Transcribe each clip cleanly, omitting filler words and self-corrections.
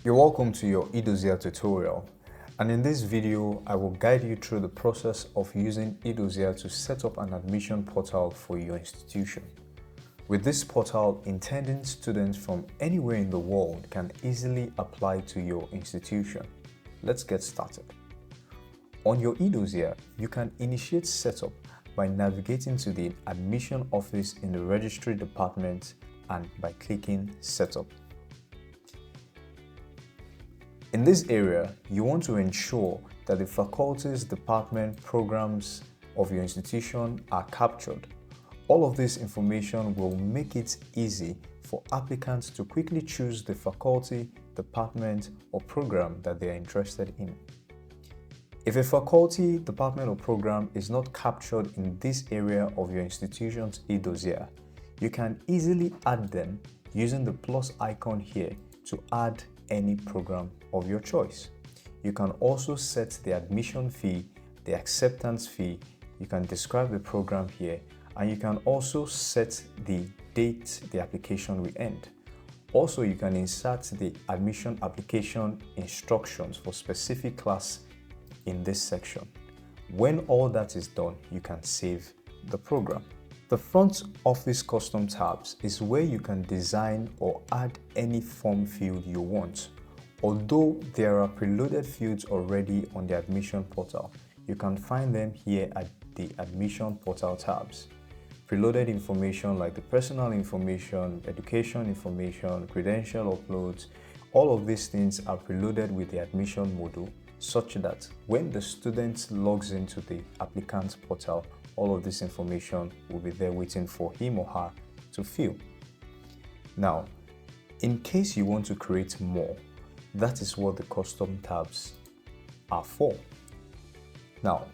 You're welcome to your eDossier tutorial, and in this video I will guide you through the process of using eDossier to set up an admission portal for your institution. With this portal, intending students from anywhere in the world can easily apply to your institution. Let's get started. On your eDossier, you can initiate setup by navigating to the admission office in the registry department and by clicking setup. In this area, you want to ensure that the faculties, department, programs of your institution are captured. All of this information will make it easy for applicants to quickly choose the faculty, department, or program that they are interested in. If a faculty, department, or program is not captured in this area of your institution's eDossier, you can easily add them using the plus icon here to add any program of your choice. You can also set the admission fee, the acceptance fee, you can describe the program here, and you can also set the date the application will end. Also, you can insert the admission application instructions for specific class in this section. When all that is done, you can save the program. The front office custom tabs is where you can design or add any form field you want. Although there are preloaded fields already on the admission portal, you can find them here at the admission portal tabs. Preloaded information like the personal information, education information, credential uploads, all of these things are preloaded with the admission module, such that when the student logs into the applicant portal, all of this information will be there waiting for him or her to fill. Now, in case you want to create more, that is what the custom tabs are for. Now,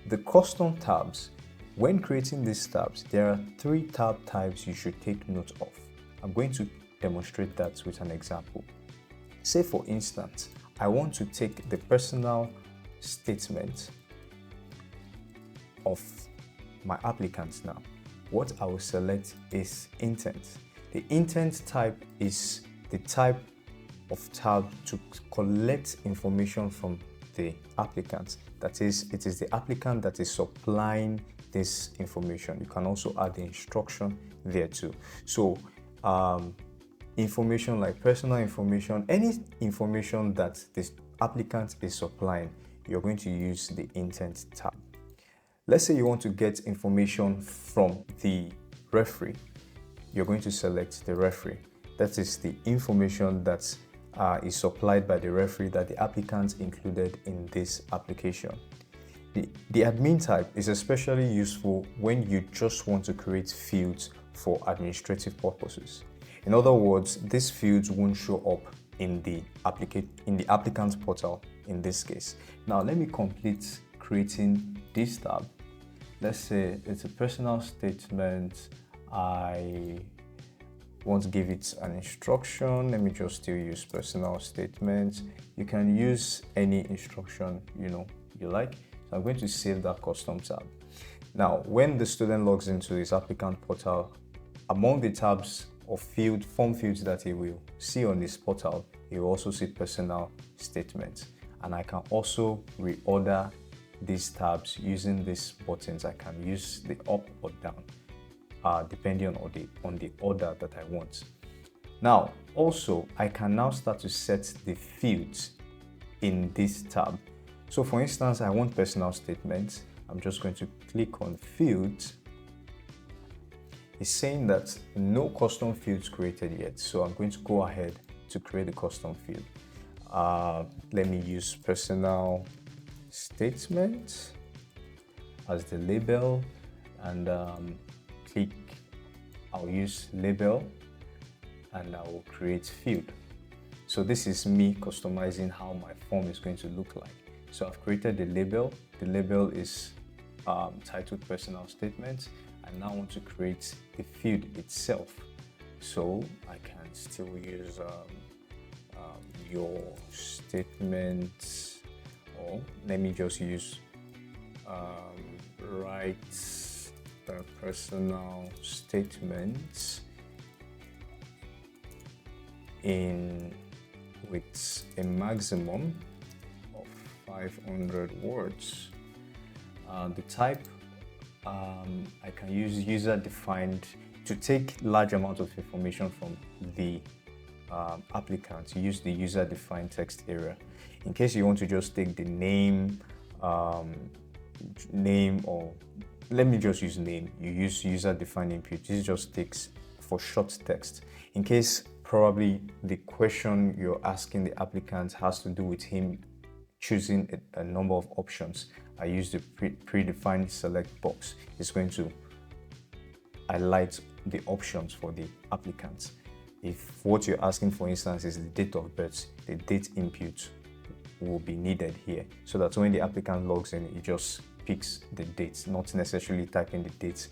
the custom tabs, when creating these tabs, there are 3 tab types you should take note of. I'm going to demonstrate that with an example. Say for instance, I want to take the personal statement of my applicants now. What I will select is intent. The intent type is the type of tab to collect information from the applicant. That is, it is the applicant that is supplying this information. You can also add the instruction there too. So information like personal information, any information that this applicant is supplying, you're going to use the intent tab. Let's say you want to get information from the referee. You're going to select the referee. That is the information that is supplied by the referee that the applicant included in this application. The admin type is especially useful when you just want to create fields for administrative purposes. In other words, these fields won't show up in the applicant's portal in this case. Now let me complete creating this tab. Let's say it's a personal statement. I want to give it an instruction. Let me just still use personal statement. You can use any instruction you like. So I'm going to save that custom tab. Now, when the student logs into his applicant portal, among the tabs of form fields that he will see on this portal, he will also see personal statements. And I can also reorder these tabs using these buttons. I can use the up or down depending on the order that I want. Now, also, I can now start to set the fields in this tab. So for instance, I want personal statements. I'm just going to click on fields. It's saying that no custom fields created yet. So I'm going to go ahead to create a custom field. Let me use personal statement as the label, and I'll use label and I will create field. So this is me customizing how my form is going to look like. So I've created the label. The label is titled personal statement. I now want to create the field itself. So I can still use your statement, or let me just use write the personal statement in with a maximum of 500 words. The type, I can use user-defined to take large amount of information from the applicant. Use the user-defined text area. In case you want to just take the name, or let me just use name, you use user-defined input. This just takes for short text. In case probably the question you're asking the applicant has to do with him choosing a number of options, I use the predefined select box. It's going to highlight the options for the applicant. If what you're asking, for instance, is the date of birth, the date input will be needed here, so that when the applicant logs in, it just picks the dates, not necessarily typing the dates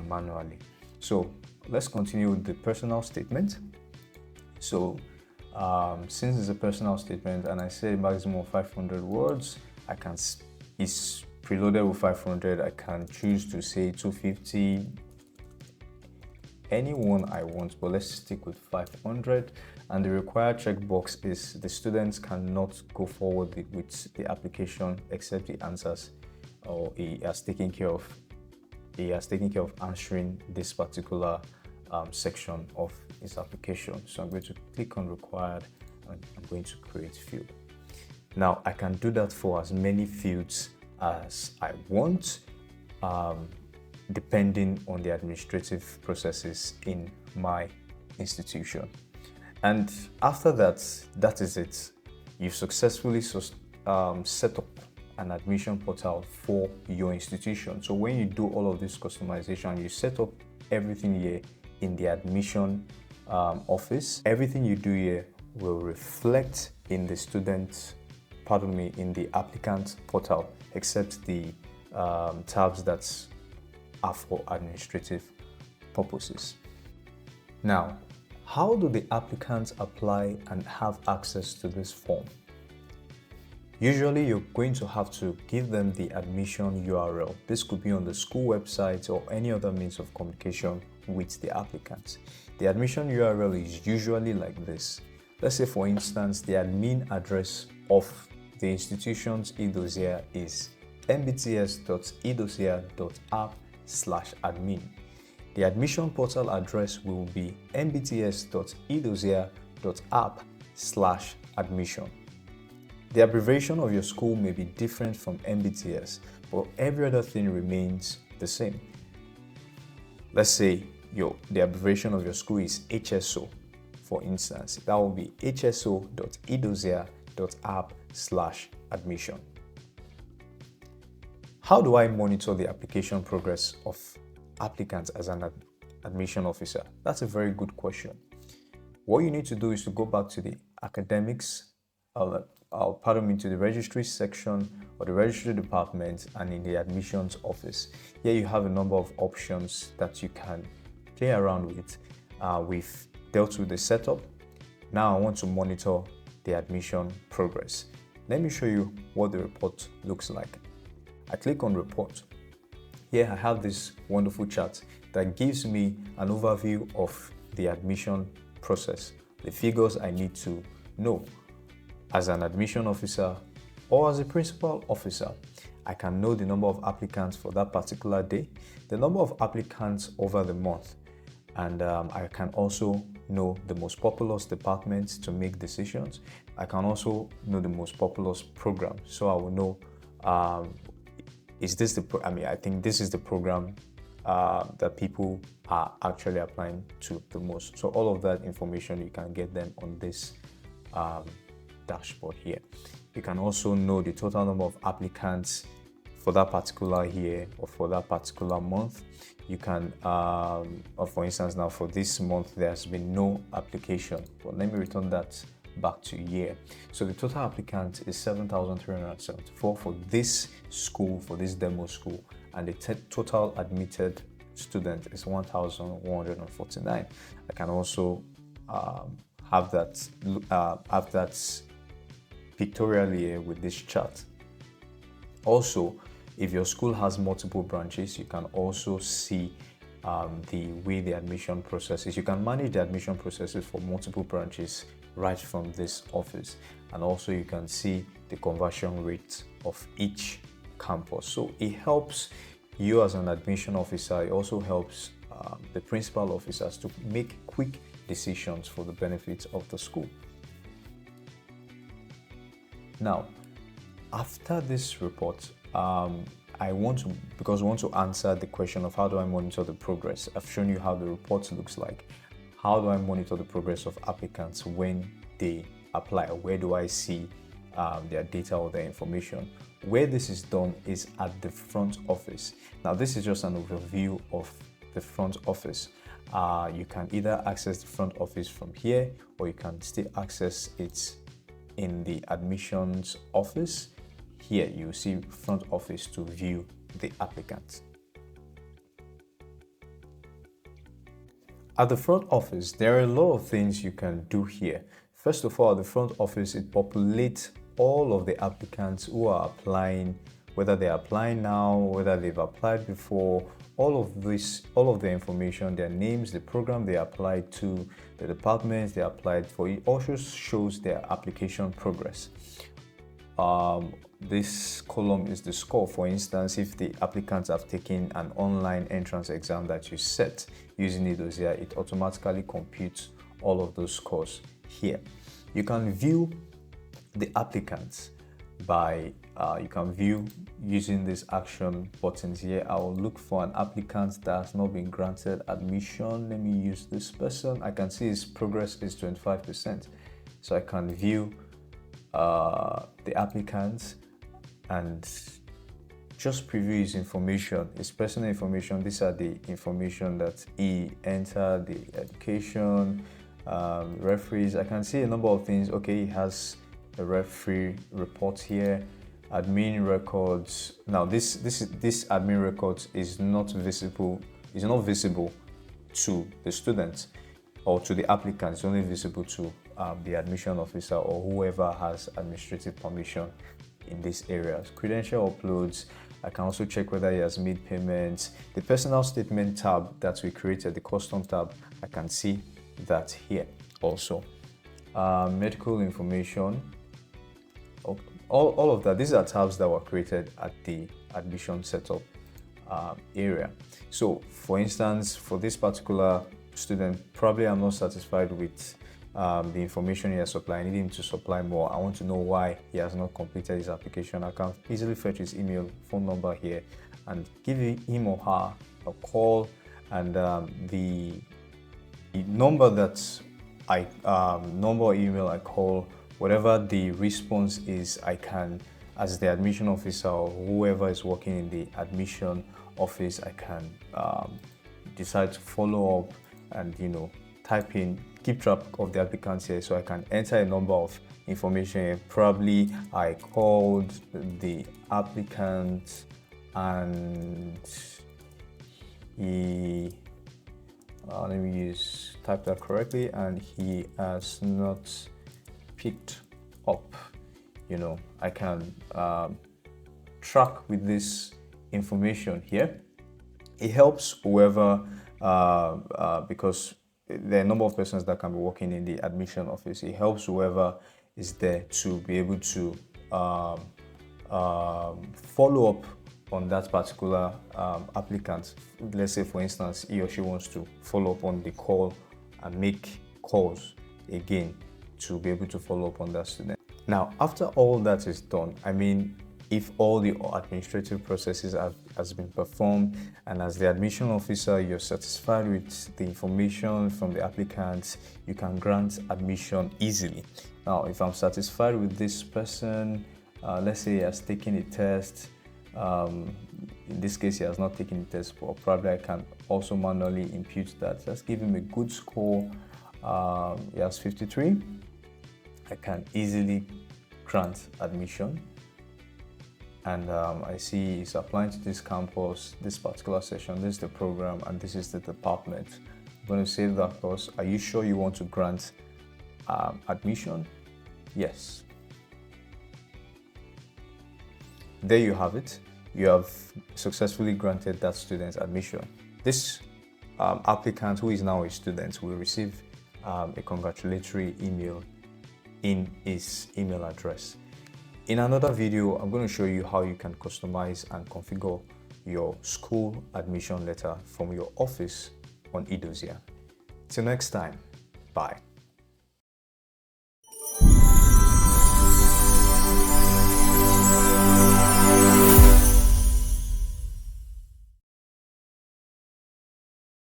manually. So let's continue with the personal statement. So since it's a personal statement and I say maximum of 500 words, it's preloaded with 500. I can choose to say 250, anyone I want, but let's stick with 500. And the required checkbox is the students cannot go forward with the application except he answers, or he has taken care of answering this particular section of his application. So I'm going to click on required and I'm going to create field. Now I can do that for as many fields as I want, depending on the administrative processes in my institution. And after that, that is it. You've successfully set up an admission portal for your institution. So when you do all of this customization, you set up everything here in the admission office. Everything you do here will reflect in the in the applicant portal, except the tabs that are for administrative purposes. Now, how do the applicants apply and have access to this form? Usually, you're going to have to give them the admission URL. This could be on the school website or any other means of communication with the applicants. The admission URL is usually like this. Let's say, for instance, the admin address of the institution's eDossier is mbts.edossier.app/admin. The admission portal address will be mbts.edossier.app/admission. The abbreviation of your school may be different from MBTS, but every other thing remains the same. Let's say the abbreviation of your school is HSO, for instance. That will be hso.edossier.app/admission. How do I monitor the application progress of applicants as an admission officer? That's a very good question. What you need to do is to go back to the academics, to the registry section or the registry department, and in the admissions office. Here you have a number of options that you can play around with. We've dealt with the setup. Now I want to monitor the admission progress. Let me show you what the report looks like. I click on report. Here I have this wonderful chart that gives me an overview of the admission process, the figures I need to know. As an admission officer or as a principal officer, I can know the number of applicants for that particular day, the number of applicants over the month, and I can also know the most populous departments to make decisions. I can also know the most populous program, so I will know I think this is the program that people are actually applying to the most. So all of that information, you can get them on this dashboard here. You can also know the total number of applicants for that particular year or for that particular month. You can, for instance, now for this month, there's been no application, but let me return that back to year. So the total applicant is 7,374 for this school, for this demo school, and the total admitted student is 1,149. I can also have that pictorially here with this chart. Also, if your school has multiple branches, you can also see the way the admission processes. You can manage the admission processes for multiple branches right from this office. And also you can see the conversion rate of each campus. So it helps you as an admission officer. It also helps the principal officers to make quick decisions for the benefit of the school. Now, after this report, because we want to answer the question of how do I monitor the progress. I've shown you how the report looks like. How do I monitor the progress of applicants when they apply? Where do I see their data or their information? Where this is done is at the front office. Now, this is just an overview of the front office. You can either access the front office from here, or you can still access it in the admissions office. Here you see front office to view the applicants. At the front office, there are a lot of things you can do here. First of all, the front office, it populates all of the applicants who are applying, whether they're applying now, whether they've applied before, all of the information, their names, the program they applied to, the departments they applied for. It also shows their application progress. This column is the score. For instance, if the applicants have taken an online entrance exam that you set using Edosia, it automatically computes all of those scores here. You can view the applicants by you can view using these action buttons here. I will look for an applicant that has not been granted admission. Let me use this person. I can see his progress is 25%, so I can view the applicants and just preview his information, his personal information. These are the information that he entered, the education, referees. I can see a number of things. Okay, he has a referee report here, admin records. Now this admin records is not visible to the students or to the applicants. It's only visible to the admission officer or whoever has administrative permission in these areas. Credential uploads, I can also check whether he has made payments. The personal statement tab that we created, the custom tab, I can see that here also. Medical information, all of that. These are tabs that were created at the admission setup area. So for instance, for this particular student, probably I'm not satisfied with the information he has supplied. I need him to supply more. I want to know why he has not completed his application. I can easily fetch his email, phone number here, and give him or her a call. And the number that number or email I call, whatever the response is, I can, as the admission officer or whoever is working in the admission office, I can decide to follow up and type in, keep track of the applicants here, so I can enter a number of information here. Probably I called the applicant and he let me type that correctly, and he has not picked up. I can track with this information here. It helps whoever because there are a number of persons that can be working in the admission office. It helps whoever is there to be able to follow up on that particular applicant. Let's say, for instance, he or she wants to follow up on the call and make calls again to be able to follow up on that student. Now, after all that is done, if all the administrative processes has been performed, and as the admission officer you're satisfied with the information from the applicants, you can grant admission easily. Now, if I'm satisfied with this person, let's say he has taken a test, in this case he has not taken a test, but probably I can also manually impute that. Let's give him a good score. He has 53. I can easily grant admission. And I see he's applying to this campus, this particular session, this is the program, and this is the department. I'm going to save that course. Are you sure you want to grant admission? Yes. There you have it. You have successfully granted that student admission. This applicant, who is now a student, will receive a congratulatory email in his email address. In another video, I'm going to show you how you can customize and configure your school admission letter from your office on eDosia. Till next time, bye.